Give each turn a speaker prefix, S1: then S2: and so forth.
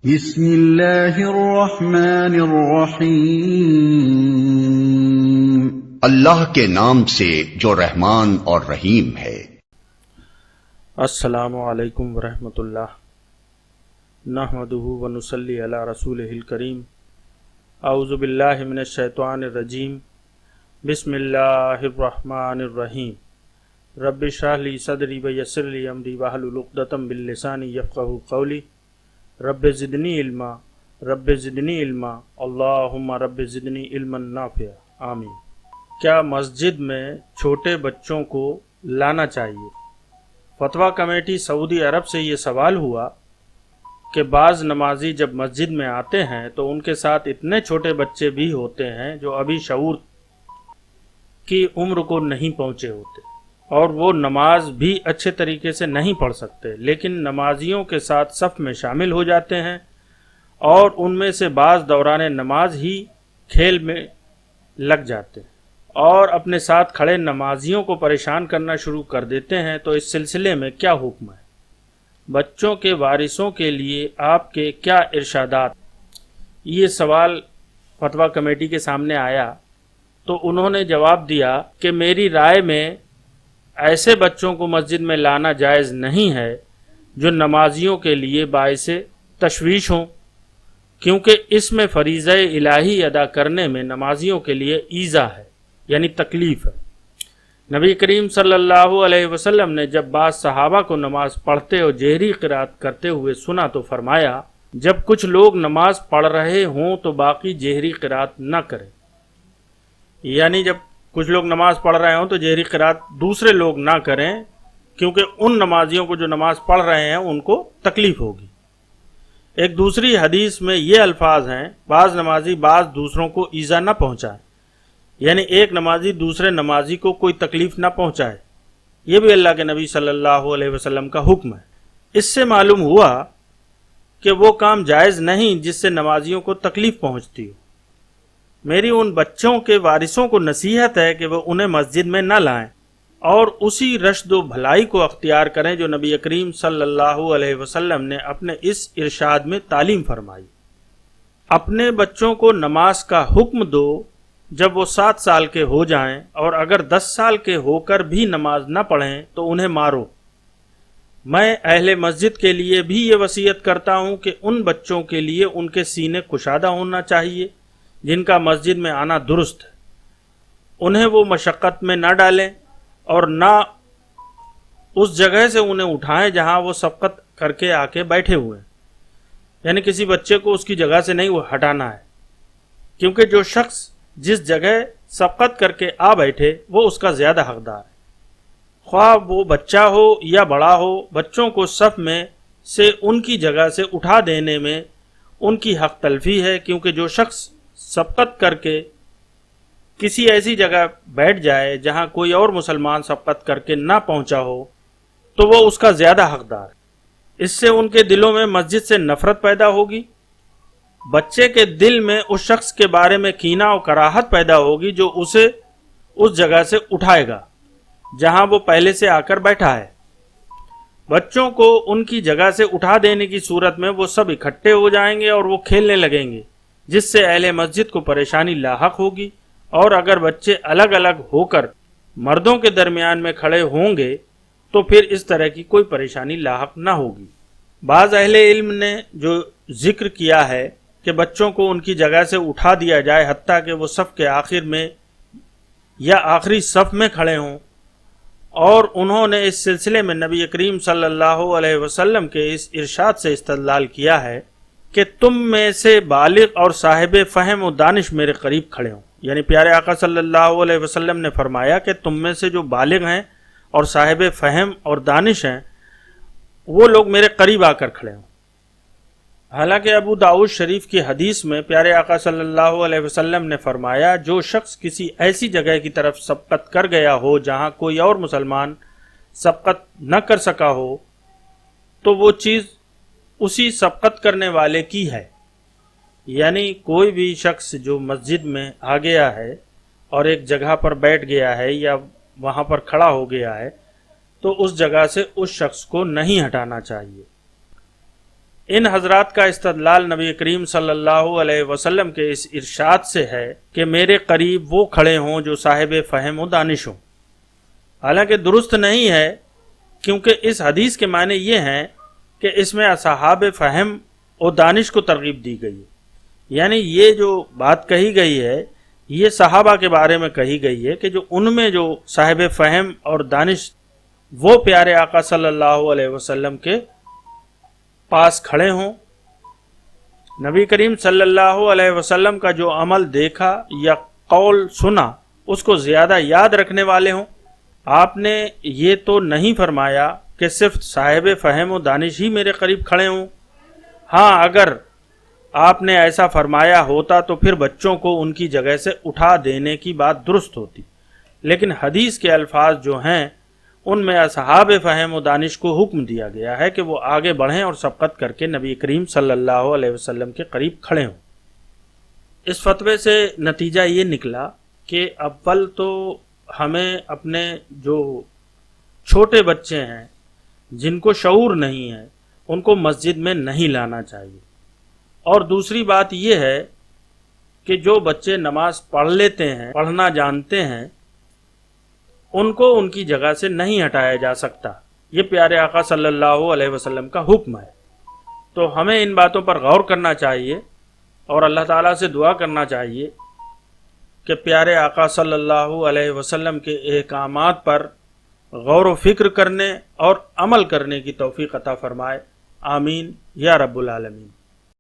S1: بسم اللہ الرحمن الرحیم۔
S2: اللہ کے نام سے جو رحمان اور رحیم ہے۔
S3: السلام علیکم ورحمۃ اللہ، نحمدہ ونصلی علی رسولہ الکریم۔ اعوذ باللہ من الشیطان الرجیم، بسم اللہ الرحمن الرحیم۔ رب اشرح لی صدری ویسر لی امری واحلل عقدۃ من لسانی یفقہوا قولی۔ رب زدنی علما، رب زدنی علما، اللہم رب زدنی علما نافعا، آمین۔ کیا مسجد میں چھوٹے بچوں کو لانا چاہیے؟ فتویٰ کمیٹی سعودی عرب سے یہ سوال ہوا کہ بعض نمازی جب مسجد میں آتے ہیں تو ان کے ساتھ اتنے چھوٹے بچے بھی ہوتے ہیں جو ابھی شعور کی عمر کو نہیں پہنچے ہوتے، اور وہ نماز بھی اچھے طریقے سے نہیں پڑھ سکتے، لیکن نمازیوں کے ساتھ صف میں شامل ہو جاتے ہیں، اور ان میں سے بعض دوران نماز ہی کھیل میں لگ جاتے ہیں اور اپنے ساتھ کھڑے نمازیوں کو پریشان کرنا شروع کر دیتے ہیں۔ تو اس سلسلے میں کیا حکم ہے؟ بچوں کے وارثوں کے لیے آپ کے کیا ارشادات؟ یہ سوال فتویٰ کمیٹی کے سامنے آیا تو انہوں نے جواب دیا کہ میری رائے میں ایسے بچوں کو مسجد میں لانا جائز نہیں ہے جو نمازیوں کے لیے باعث تشویش ہوں، کیونکہ اس میں فریضہ الہی ادا کرنے میں نمازیوں کے لیے ایذا ہے، یعنی تکلیف ہے۔ نبی کریم صلی اللہ علیہ وسلم نے جب بعض صحابہ کو نماز پڑھتے اور جہری قرات کرتے ہوئے سنا تو فرمایا، جب کچھ لوگ نماز پڑھ رہے ہوں تو باقی جہری قرات نہ کریں، یعنی جب کچھ لوگ نماز پڑھ رہے ہوں تو جہری قرات دوسرے لوگ نہ کریں، کیونکہ ان نمازیوں کو جو نماز پڑھ رہے ہیں ان کو تکلیف ہوگی۔ ایک دوسری حدیث میں یہ الفاظ ہیں، بعض نمازی بعض دوسروں کو ایذا نہ پہنچائے، یعنی ایک نمازی دوسرے نمازی کو کوئی تکلیف نہ پہنچائے۔ یہ بھی اللہ کے نبی صلی اللہ علیہ وسلم کا حکم ہے۔ اس سے معلوم ہوا کہ وہ کام جائز نہیں جس سے نمازیوں کو تکلیف پہنچتی ہو۔ میری ان بچوں کے وارثوں کو نصیحت ہے کہ وہ انہیں مسجد میں نہ لائیں اور اسی رشد و بھلائی کو اختیار کریں جو نبی کریم صلی اللہ علیہ وسلم نے اپنے اس ارشاد میں تعلیم فرمائی۔ اپنے بچوں کو نماز کا حکم دو جب وہ 7 سال کے ہو جائیں، اور اگر 10 سال کے ہو کر بھی نماز نہ پڑھیں تو انہیں مارو۔ میں اہل مسجد کے لیے بھی یہ وصیت کرتا ہوں کہ ان بچوں کے لیے ان کے سینے کشادہ ہونا چاہیے جن کا مسجد میں آنا درست ہے، انہیں وہ مشقت میں نہ ڈالیں اور نہ اس جگہ سے انہیں اٹھائیں جہاں وہ سبقت کر کے آ کے بیٹھے ہوئے ہیں، یعنی کسی بچے کو اس کی جگہ سے نہیں وہ ہٹانا ہے، کیونکہ جو شخص جس جگہ سبقت کر کے آ بیٹھے وہ اس کا زیادہ حقدار ہے، خواہ وہ بچہ ہو یا بڑا ہو۔ بچوں کو صف میں سے ان کی جگہ سے اٹھا دینے میں ان کی حق تلفی ہے، کیونکہ جو شخص سبقت کر کے کسی ایسی جگہ بیٹھ جائے جہاں کوئی اور مسلمان سبقت کر کے نہ پہنچا ہو تو وہ اس کا زیادہ حقدار ہے۔ اس سے ان کے دلوں میں مسجد سے نفرت پیدا ہوگی، بچے کے دل میں اس شخص کے بارے میں کینہ اور کراہت پیدا ہوگی جو اسے اس جگہ سے اٹھائے گا جہاں وہ پہلے سے آ کر بیٹھا ہے۔ بچوں کو ان کی جگہ سے اٹھا دینے کی صورت میں وہ سب اکٹھے ہو جائیں گے اور وہ کھیلنے لگیں گے، جس سے اہل مسجد کو پریشانی لاحق ہوگی، اور اگر بچے الگ الگ ہو کر مردوں کے درمیان میں کھڑے ہوں گے تو پھر اس طرح کی کوئی پریشانی لاحق نہ ہوگی۔ بعض اہل علم نے جو ذکر کیا ہے کہ بچوں کو ان کی جگہ سے اٹھا دیا جائے حتیٰ کہ وہ صف کے آخر میں یا آخری صف میں کھڑے ہوں، اور انہوں نے اس سلسلے میں نبی کریم صلی اللہ علیہ وسلم کے اس ارشاد سے استدلال کیا ہے کہ تم میں سے بالغ اور صاحب فہم و دانش میرے قریب کھڑے ہوں، یعنی پیارے آقا صلی اللہ علیہ وسلم نے فرمایا کہ تم میں سے جو بالغ ہیں اور صاحب فہم اور دانش ہیں وہ لوگ میرے قریب آ کر کھڑے ہوں۔ حالانکہ ابو داؤد شریف کی حدیث میں پیارے آقا صلی اللہ علیہ وسلم نے فرمایا، جو شخص کسی ایسی جگہ کی طرف سبقت کر گیا ہو جہاں کوئی اور مسلمان سبقت نہ کر سکا ہو تو وہ چیز اسی سبقت کرنے والے کی ہے، یعنی کوئی بھی شخص جو مسجد میں آ گیا ہے اور ایک جگہ پر بیٹھ گیا ہے یا وہاں پر کھڑا ہو گیا ہے تو اس جگہ سے اس شخص کو نہیں ہٹانا چاہیے۔ ان حضرات کا استدلال نبی کریم صلی اللہ علیہ وسلم کے اس ارشاد سے ہے کہ میرے قریب وہ کھڑے ہوں جو صاحب فہم و دانش ہوں۔ حالانکہ درست نہیں ہے، کیونکہ اس حدیث کے معنی یہ ہیں کہ اس میں اصحاب فہم و دانش کو ترغیب دی گئی ہے، یعنی یہ جو بات کہی گئی ہے یہ صحابہ کے بارے میں کہی گئی ہے کہ جو ان میں جو صاحب فہم اور دانش وہ پیارے آقا صلی اللہ علیہ وسلم کے پاس کھڑے ہوں، نبی کریم صلی اللہ علیہ وسلم کا جو عمل دیکھا یا قول سنا اس کو زیادہ یاد رکھنے والے ہوں۔ آپ نے یہ تو نہیں فرمایا کہ صرف صاحب فہم و دانش ہی میرے قریب کھڑے ہوں۔ ہاں، اگر آپ نے ایسا فرمایا ہوتا تو پھر بچوں کو ان کی جگہ سے اٹھا دینے کی بات درست ہوتی، لیکن حدیث کے الفاظ جو ہیں ان میں اصحاب فہم و دانش کو حکم دیا گیا ہے کہ وہ آگے بڑھیں اور سبقت کر کے نبی کریم صلی اللہ علیہ وسلم کے قریب کھڑے ہوں۔ اس فتوے سے نتیجہ یہ نکلا کہ اول تو ہمیں اپنے جو چھوٹے بچے ہیں جن کو شعور نہیں ہے ان کو مسجد میں نہیں لانا چاہیے، اور دوسری بات یہ ہے کہ جو بچے نماز پڑھ لیتے ہیں، پڑھنا جانتے ہیں، ان کو ان کی جگہ سے نہیں ہٹایا جا سکتا۔ یہ پیارے آقا صلی اللہ علیہ وسلم کا حکم ہے، تو ہمیں ان باتوں پر غور کرنا چاہیے اور اللہ تعالیٰ سے دعا کرنا چاہیے کہ پیارے آقا صلی اللہ علیہ وسلم کے احکامات پر غور و فکر کرنے اور عمل کرنے کی توفیق عطا فرمائے۔ آمین یا رب العالمین۔